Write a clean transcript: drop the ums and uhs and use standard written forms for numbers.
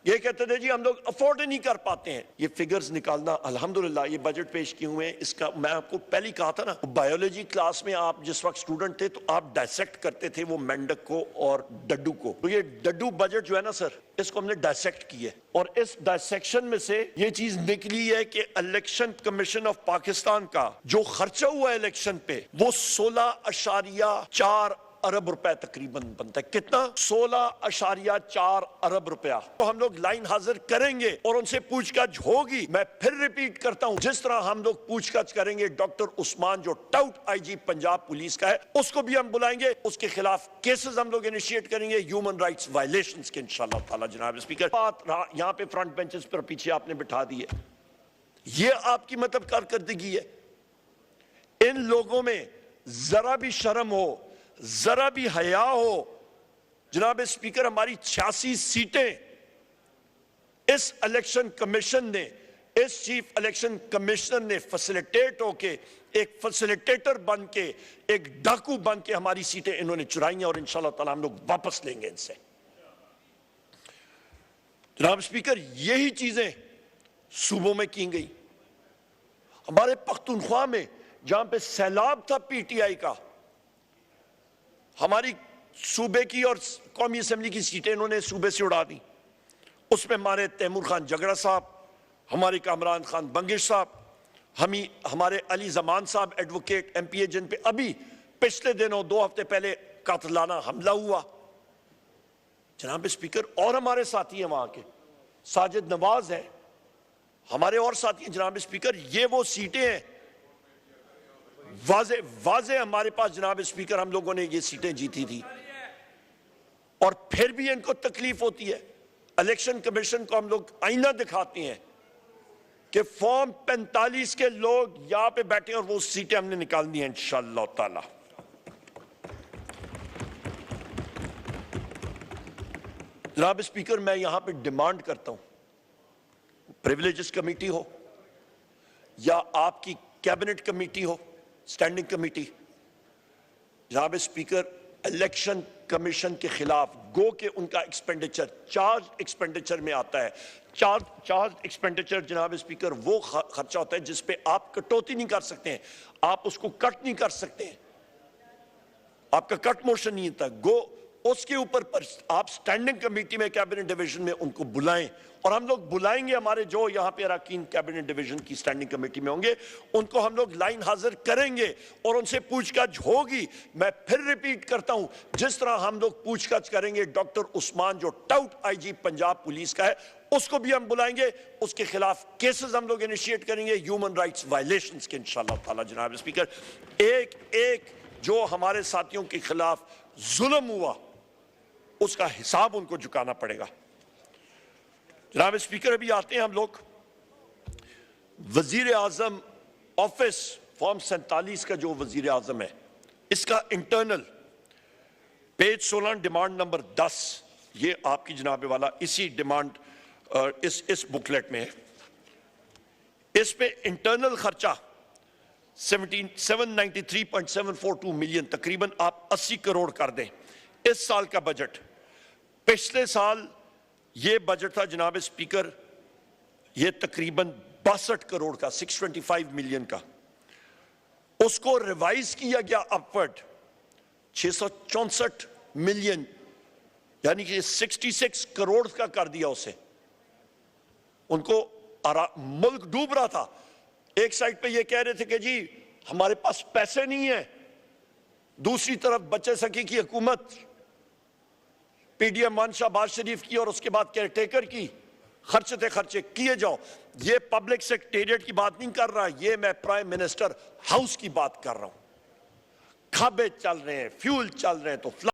ये कहते थे जी हम लोग अफोर्ड नहीं कर पाते हैं। ये फिगर्स निकालना, अल्हम्दुलिल्लाह ये बजट पेश किए हुए हैं। इसका मैं आपको पहले ही कहा था ना, बायोलॉजी क्लास में आप जिस वक्त स्टूडेंट थे तो आप डायसेक्ट करते थे वो मेंढक को और डड्डू को। तो ये डड्डू बजट जो है ना सर, इसको हमने डायसेक्ट किया और इस डायसेक्शन में से ये चीज निकली है कि इलेक्शन कमीशन ऑफ पाकिस्तान का जो खर्चा हुआ इलेक्शन पे वो 16.4 अरब रुपए तकरीबन बनता है। कितना? 16.4 अरब रुपया। तो हम लोग लाइन हाजिर करेंगे और उनसे पूछताछ होगी। मैं फिर रिपीट करता हूं, जिस तरह हम लोग पूछताछ करेंगे डॉक्टर उस्मान जो टाउट आईजी पंजाब पुलिस का है, उसको भी हम बुलाएंगे, उसके खिलाफ केसेस हम लोग इनिशिएट करेंगे ह्यूमन राइट्स वायलेशंस के इंशाअल्लाह ताला। जनाब स्पीकर, बात यहां पे फ्रंट बेंचेस पर पीछे आपने बिठा दी है, ये आपकी मतलब कारकर्दगी है। इन लोगों में जरा भी शर्म हो, जरा भी हया हो। जनाब स्पीकर, हमारी 86 सीटें इस इलेक्शन कमीशन ने, इस चीफ इलेक्शन कमिश्नर ने फैसिलिटेट होके, एक फैसिलिटेटर बन के, एक डाकू बन के हमारी सीटें इन्होंने चुराई हैं और इंशाअल्लाह ताला हम लोग वापस लेंगे इनसे। जनाब स्पीकर, यही चीजें सूबों में की गई। हमारे पख्तूनख्वा में जहां पे सैलाब था पीटीआई का, हमारी सूबे की और कौमी असेंबली की सीटें इन्होंने सूबे से उड़ा दी। उसमें हमारे तैमूर खान जगड़ा साहब, हमारे कामरान खान बंगिश साहब, हमारे अली जमान साहब एडवोकेट एमपीए, जिन पे अभी पिछले दिनों 2 हफ्ते पहले कातलाना हमला हुआ। जनाब स्पीकर, और हमारे साथी हैं वहां के, साजिद नवाज है, हमारे और साथी हैं। जनाब स्पीकर, ये वो सीटें हैं वाजे हमारे पास। जनाब स्पीकर, हम लोगों ने ये सीटें जीती थी और फिर भी इनको तकलीफ होती है। इलेक्शन कमीशन को हम लोग आईना दिखाते हैं कि फॉर्म 45 के लोग यहां पे बैठे और वो सीटें हमने निकालनी है इंशाअल्लाह ताला। जनाब स्पीकर, मैं यहां पे डिमांड करता हूं, प्रिविलेजेस कमेटी हो या आपकी कैबिनेट कमेटी हो, स्टैंडिंग कमेटी, जनाब स्पीकर, इलेक्शन कमीशन के खिलाफ गो के उनका एक्सपेंडिचर चार्ज एक्सपेंडिचर में आता है। चार्ज एक्सपेंडिचर जनाब स्पीकर वो खर्चा होता है जिस पे आप कटौती नहीं कर सकते हैं, आप उसको कट नहीं कर सकते हैं, आपका कट मोशन नहीं होता। गो उसके ऊपर पर आप स्टैंडिंग कमेटी में कैबिनेट डिवीजन में उनको बुलाएं और हम लोग बुलाएंगे। हमारे जो यहाँ पे अरकान कैबिनेट डिवीजन की स्टैंडिंग कमेटी में होंगे उनको हम लोग लाइन हाजिर करेंगे और उनसे पूछताछ होगी। मैं फिर रिपीट करता हूं, जिस तरह हम लोग पूछताछ करेंगे डॉक्टर उस्मान जो टाउट आईजी पंजाब पुलिस का है, उसको भी हम बुलाएंगे, उसके खिलाफ केसेस हम लोग इनिशिएट करेंगे ह्यूमन राइट्स वायलेशंस के इंशाअल्लाह ताला। जनाब स्पीकर, एक एक जो हमारे साथियों के खिलाफ जुल्म हुआ उसका हिसाब उनको चुकाना पड़ेगा। जनाब स्पीकर, अभी आते हैं हम लोग वजीर आजम ऑफिस, फॉर्म 47 का जो वजीर आजम है, इसका इंटरनल पेज 16 डिमांड नंबर 10, ये आपकी जनाब वाला इसी डिमांड इस बुकलेट में है। इस पे इंटरनल खर्चा 793.742 मिलियन, तकरीबन आप 80 करोड़ कर दें। इस साल का बजट, पिछले साल ये बजट था जनाब स्पीकर, ये तकरीबन 62 करोड़ का, 625 मिलियन का। उसको रिवाइज किया गया अपवर्ड 664 मिलियन, यानी कि 66 करोड़ का कर दिया उसे। उनको मुल्क डूब रहा था, एक साइड पे ये कह रहे थे कि जी हमारे पास पैसे नहीं है, दूसरी तरफ बच्चे सखी की हुकूमत, पीडीएम वन शहबाज शरीफ की और उसके बाद केयरटेकर की, खर्चे किए जाओ। ये पब्लिक सेक्रेटेरिएट की बात नहीं कर रहा, ये मैं प्राइम मिनिस्टर हाउस की बात कर रहा हूं। खाबे चल रहे हैं, फ्यूल चल रहे हैं तो